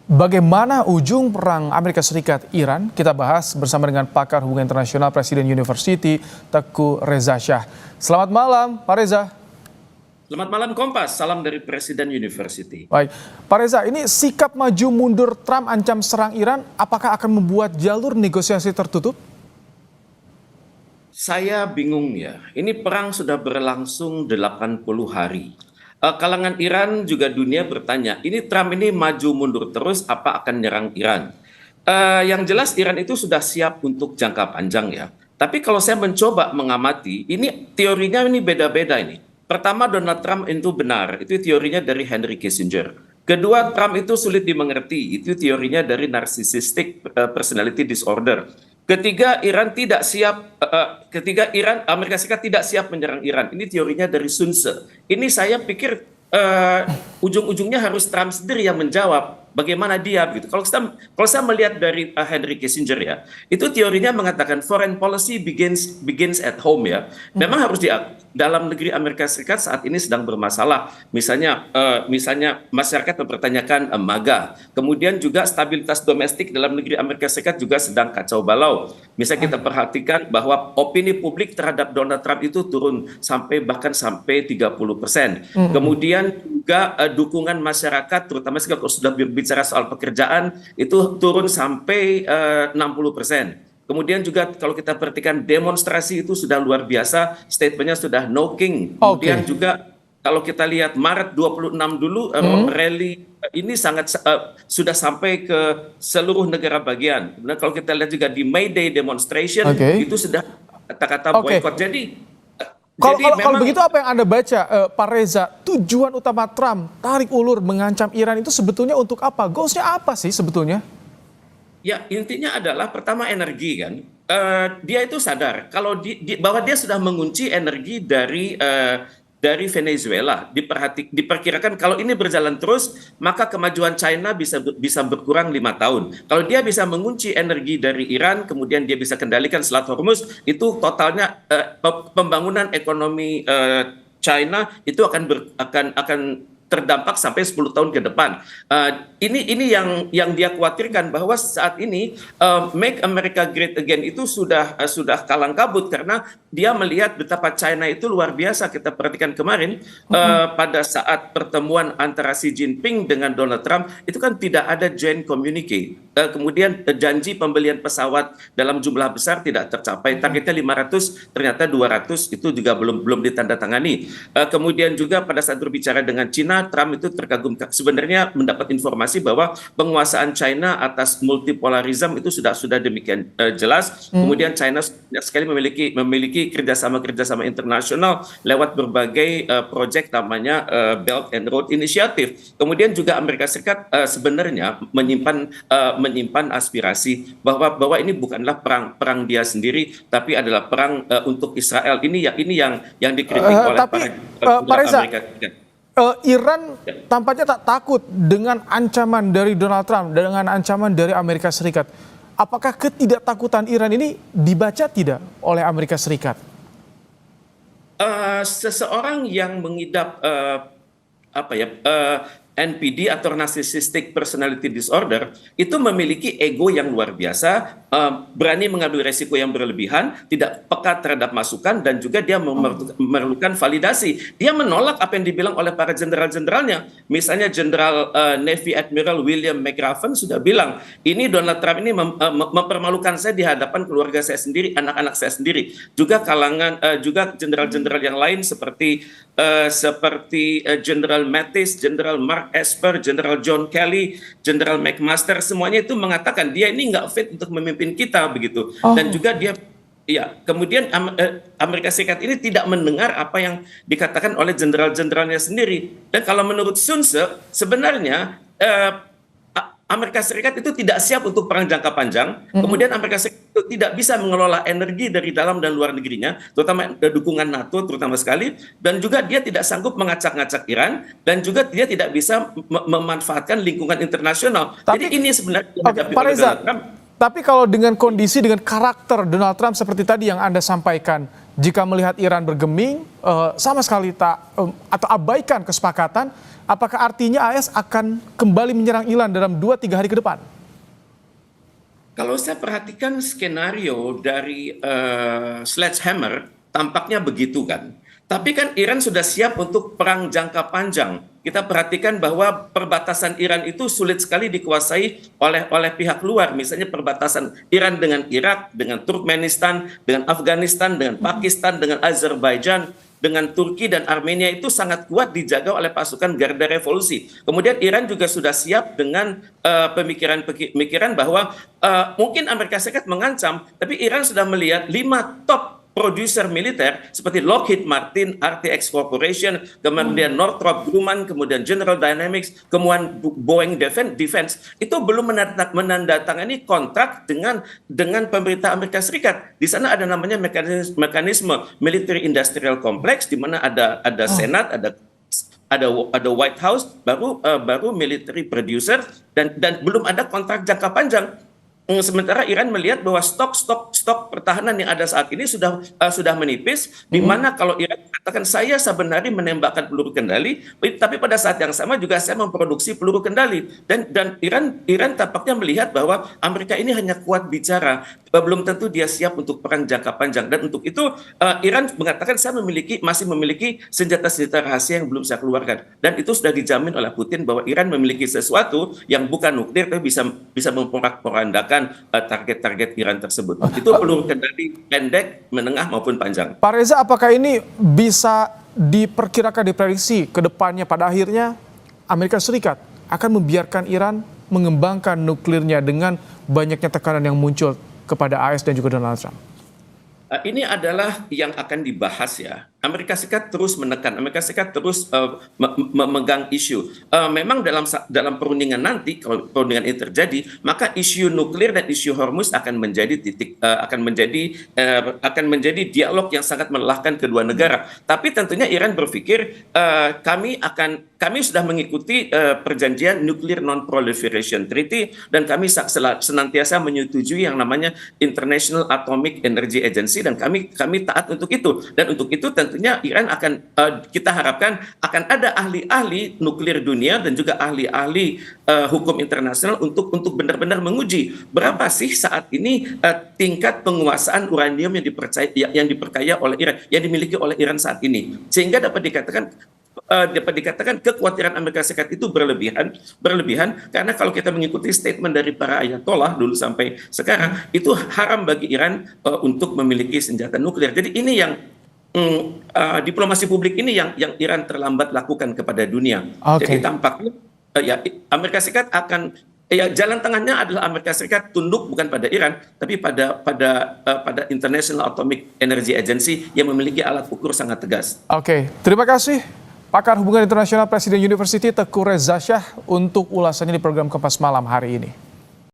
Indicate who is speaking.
Speaker 1: Bagaimana ujung perang Amerika Serikat-Iran? Kita bahas bersama dengan pakar hubungan internasional Presiden University, Teguh Reza Shah. Selamat malam, Pak Reza.
Speaker 2: Selamat malam Kompas, salam dari Presiden University.
Speaker 1: Baik, Pak Reza, ini sikap maju mundur Trump ancam serang Iran, apakah akan membuat jalur negosiasi tertutup?
Speaker 2: Saya bingung ya, ini perang sudah berlangsung 80 hari. Kalangan Iran juga dunia bertanya, ini Trump ini maju mundur terus apa akan nyerang Iran? Yang jelas Iran itu sudah siap untuk jangka panjang ya. Tapi kalau saya mencoba mengamati, ini teorinya ini beda-beda ini. Pertama, Donald Trump itu benar, itu teorinya dari Henry Kissinger. Kedua, Trump itu sulit dimengerti, itu teorinya dari narcissistic personality disorder. Ketiga, Amerika Serikat tidak siap menyerang Iran. Ini teorinya dari Sun Tzu. Ini saya pikir ujung-ujungnya harus Trump sendiri yang menjawab bagaimana dia gitu. Kalau saya melihat dari Henry Kissinger ya, itu teorinya mengatakan foreign policy begins at home ya. Memang harus dalam negeri Amerika Serikat saat ini sedang bermasalah. Misalnya masyarakat mempertanyakan MAGA. Kemudian juga stabilitas domestik dalam negeri Amerika Serikat juga sedang kacau balau. Misalnya kita perhatikan bahwa opini publik terhadap Donald Trump itu turun bahkan sampai 30%. Kemudian juga dukungan masyarakat, terutama kalau sudah berbicara soal pekerjaan, itu turun sampai 60%. Kemudian juga kalau kita perhatikan demonstrasi itu sudah luar biasa, statementnya sudah no king. Kemudian juga kalau kita lihat Maret 26 dulu, rally ini sudah sampai ke seluruh negara bagian. Kemudian kalau kita lihat juga di May Day demonstration, itu sudah kata-kata boykot.
Speaker 1: Kalau begitu apa yang Anda baca, Pak Reza, tujuan utama Trump tarik ulur mengancam Iran itu sebetulnya untuk apa? Goalsnya apa sih sebetulnya?
Speaker 2: Ya, intinya adalah pertama energi kan. Dia itu sadar kalau bahwa dia sudah mengunci energi dari Venezuela. Diperkirakan kalau ini berjalan terus, maka kemajuan China bisa berkurang 5 tahun. Kalau dia bisa mengunci energi dari Iran, kemudian dia bisa kendalikan Selat Hormuz, itu totalnya pembangunan ekonomi China itu akan terdampak sampai 10 tahun ke depan. Ini yang dia khawatirkan bahwa saat ini Make America Great Again itu sudah kalang kabut karena dia melihat betapa China itu luar biasa. Kita perhatikan kemarin pada saat pertemuan antara Xi Jinping dengan Donald Trump itu kan tidak ada joint communique. Kemudian janji pembelian pesawat dalam jumlah besar tidak tercapai. Targetnya 500, ternyata 200 itu juga belum ditandatangani. Kemudian juga pada saat berbicara dengan China, Trump itu terkagum sebenarnya mendapat informasi bahwa penguasaan China atas multipolarisme itu sudah demikian jelas. Kemudian China sekali memiliki kerjasama internasional lewat berbagai proyek namanya Belt and Road Initiative. Kemudian juga Amerika Serikat sebenarnya menyimpan aspirasi bahwa ini bukanlah perang dia sendiri, tapi adalah perang untuk Israel. Ini yang dikritik oleh
Speaker 1: Pak Reza, Amerika Serikat. Iran tampaknya tak takut dengan ancaman dari Donald Trump, dengan ancaman dari Amerika Serikat. Apakah ketidaktakutan Iran ini dibaca tidak oleh Amerika Serikat?
Speaker 2: Seseorang yang mengidap NPD atau narcissistic personality disorder itu memiliki ego yang luar biasa, berani mengambil resiko yang berlebihan, tidak peka terhadap masukan, dan juga dia memerlukan validasi. Dia menolak apa yang dibilang oleh para jenderal-jenderalnya. Misalnya Jenderal Navy Admiral William McRaven sudah bilang, ini Donald Trump ini mempermalukan saya di hadapan keluarga saya sendiri, anak-anak saya sendiri. Juga juga jenderal-jenderal yang lain seperti Jenderal Mattis, Jenderal Mark Esper, Jenderal John Kelly, Jenderal McMaster, semuanya itu mengatakan dia ini nggak fit untuk memimpin kita begitu. Dan juga kemudian Amerika Serikat ini tidak mendengar apa yang dikatakan oleh jenderal-jenderalnya sendiri. Dan kalau menurut Sun Tzu, sebenarnya Amerika Serikat itu tidak siap untuk perang jangka panjang. Kemudian Amerika Serikat itu tidak bisa mengelola energi dari dalam dan luar negerinya, terutama dukungan NATO terutama sekali, dan juga dia tidak sanggup mengacak-ngacak Iran, dan juga dia tidak bisa memanfaatkan lingkungan internasional. Jadi ini sebenarnya
Speaker 1: Pak Reza, tapi kalau dengan kondisi, dengan karakter Donald Trump seperti tadi yang Anda sampaikan, jika melihat Iran bergeming, sama sekali tak atau abaikan kesepakatan, apakah artinya AS akan kembali menyerang Iran dalam 2-3 hari ke depan?
Speaker 2: Kalau saya perhatikan skenario dari Sledgehammer, tampaknya begitu kan. Tapi kan Iran sudah siap untuk perang jangka panjang. Kita perhatikan bahwa perbatasan Iran itu sulit sekali dikuasai oleh pihak luar. Misalnya perbatasan Iran dengan Irak, dengan Turkmenistan, dengan Afghanistan, dengan Pakistan, dengan Azerbaijan, dengan Turki dan Armenia itu sangat kuat dijaga oleh pasukan Garda Revolusi. Kemudian Iran juga sudah siap dengan pemikiran bahwa mungkin Amerika Serikat mengancam, tapi Iran sudah melihat 5 top produser militer seperti Lockheed Martin, RTX Corporation, kemudian Northrop Grumman, kemudian General Dynamics, kemudian Boeing Defense itu belum menandatangani kontrak dengan pemerintah Amerika Serikat. Di sana ada namanya mekanisme Military Industrial Complex, di mana ada Senat, ada White House, baru military producer dan belum ada kontrak jangka panjang. Sementara Iran melihat bahwa stok pertahanan yang ada saat ini sudah menipis, di mana kalau Iran katakan saya sebenarnya menembakkan peluru kendali, tapi pada saat yang sama juga saya memproduksi peluru kendali, dan Iran tampaknya melihat bahwa Amerika ini hanya kuat bicara, belum tentu dia siap untuk perang jangka panjang, dan untuk itu Iran mengatakan saya masih memiliki senjata-senjata rahasia yang belum saya keluarkan, dan itu sudah dijamin oleh Putin bahwa Iran memiliki sesuatu yang bukan nuklir tapi bisa memporak-porandakan target-target Iran tersebut. Itu peluru kendali pendek, menengah maupun panjang.
Speaker 1: Pak Reza, apakah ini bisa diperkirakan, diprediksi ke depannya pada akhirnya Amerika Serikat akan membiarkan Iran mengembangkan nuklirnya dengan banyaknya tekanan yang muncul kepada AS dan juga Donald Trump?
Speaker 2: Ini adalah yang akan dibahas ya. Amerika Serikat terus menekan, Amerika Serikat terus memegang isu. Memang dalam perundingan nanti, kalau perundingan ini terjadi, maka isu nuklir dan isu Hormuz akan menjadi akan menjadi dialog yang sangat melelahkan kedua negara. Tapi tentunya Iran berpikir kami sudah mengikuti perjanjian Nuclear Non-Proliferation Treaty, dan kami senantiasa menyetujui yang namanya International Atomic Energy Agency, dan kami taat untuk itu. Dan untuk itu tentunya Iran kita harapkan akan ada ahli-ahli nuklir dunia dan juga ahli-ahli hukum internasional untuk benar-benar menguji berapa sih saat ini tingkat penguasaan uranium yang diperkaya oleh Iran, yang dimiliki oleh Iran saat ini, sehingga dapat dikatakan kekhawatiran Amerika Serikat itu berlebihan karena kalau kita mengikuti statement dari para ayatollah dulu sampai sekarang, itu haram bagi Iran untuk memiliki senjata nuklir. Jadi ini yang diplomasi publik ini yang Iran terlambat lakukan kepada dunia. Jadi tampaknya Amerika Serikat akan jalan tengahnya adalah Amerika Serikat tunduk bukan pada Iran tapi pada International Atomic Energy Agency yang memiliki alat ukur sangat tegas.
Speaker 1: Oke, terima kasih Pakar Hubungan Internasional Presiden University Teuku Reza Shah untuk ulasannya di program Kompas Malam hari ini.